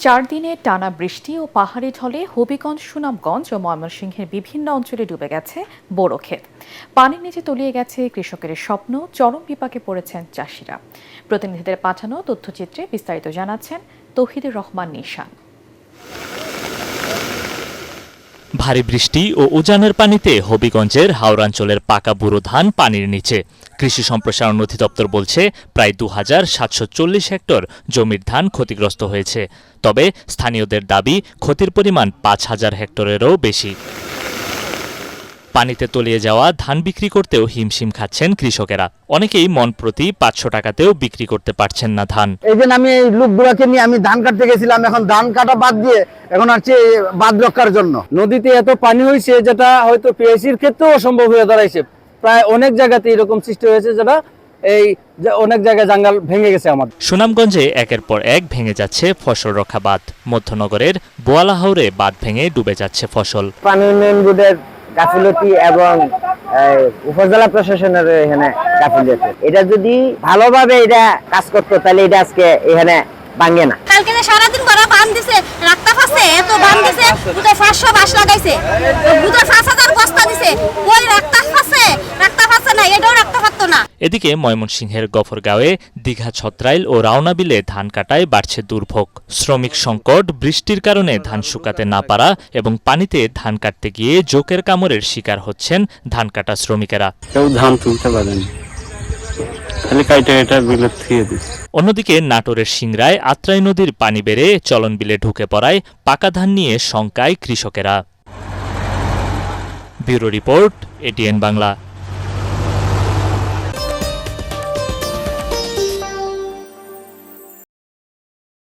4 দিনে টানা বৃষ্টি ও পাহাড়ি ঢলে হবিগঞ্জ, সুনামগঞ্জ ও ময়মনসিংহের বিভিন্ন অঞ্চলে ডুবে গেছে বোরো ক্ষেত। পানির নিচে তলিয়ে গেছে কৃষকের স্বপ্ন, চরম বিপাকে পড়েছেন চাষিরা। প্রতিনিধিদের পাঠানো তথ্যচিত্রে বিস্তারিত জানাচ্ছেন তৌহিদুর রহমান নিশান। ভারী বৃষ্টি ও উজানের পানিতে হবিগঞ্জের হাওড়াঞ্চলের পাকা বুড়ো ধান পানির নিচে। কৃষি সম্প্রসারণ অধিদপ্তর বলছে প্রায় 2740 হেক্টর জমির ধান ক্ষতিগ্রস্ত হয়েছে। তবে স্থানীয়দের দাবি ক্ষতির পরিমাণ 5000 হেক্টরেরও বেশি। পানিতে তলিয়ে যাওয়া ধান বিক্রি করতেও হিমশিম খাচ্ছেন কৃষকেরা। অনেকেই মন প্রতি 500 টাকাতেও বিক্রি করতে পারছেন না ধান। এই যে আমি এই লোকগুলোকে নিয়ে আমি ধান কাটতে গেছিলাম, এখন ধান কাটা বাদ দিয়ে এখন আসছে বাদ রক্ষার জন্য। নদীতে এত পানি হয়েছে যেটা হয়তো পিএসির ক্ষেত্রেও অসম্ভব হয়ে দাঁড়াইছে। প্রায় অনেক জায়গাতে এরকম সৃষ্টি হয়েছে যেটা এই অনেক জায়গায় জঙ্গল ভেঙে গেছে। আমাদের সুনামগঞ্জে একের পর এক ভেঙে যাচ্ছে ফসল রক্ষা বাঁধ। মধ্যনগরের বোয়ালাহাওরে বাঁধ ভেঙে ডুবে যাচ্ছে ফসল। পানি উন্নয়ন বোর্ডের গাফিলতি এবং উপজেলা প্রশাসনের এখানে গাফিলতি, এটা যদি ভালোভাবে এটা কাজ করতো তাহলে এটা আজকে এখানে ভাঙে না। কালকে যে সারাদিন ভরা বান দিছে, রাস্তা ফাঁসে এত বান দিছে, দুটো 500 বাঁশ লাগাইছে, দুটো 5000 বস্তা দিছে, ওই রাস্তা ফাঁসে না, এটাও রাস্তা পারতো না। এদিকে ময়মনসিংহের গফরগাঁওয়ে দীঘা, ছত্রাইল ও রাওনাবিলে ধান কাটায় বাড়ছে দুর্ভোগ। শ্রমিক সংকট, বৃষ্টির কারণে ধান শুকাতে না পারা এবং পানিতে ধান কাটতে গিয়ে জোকের কামড়ের শিকার হচ্ছেন ধান কাটা শ্রমিকেরা। কেউ ধান তুলতে পারেনি, অন্যদিকে নাটোরের সিংড়ায় আত্রাই নদীর পানি বেড়ে চলন বিলে ঢুকে পড়ায় পাকা ধান নিয়ে শঙ্কায় কৃষকেরা। Bureau report, ATN Bangla.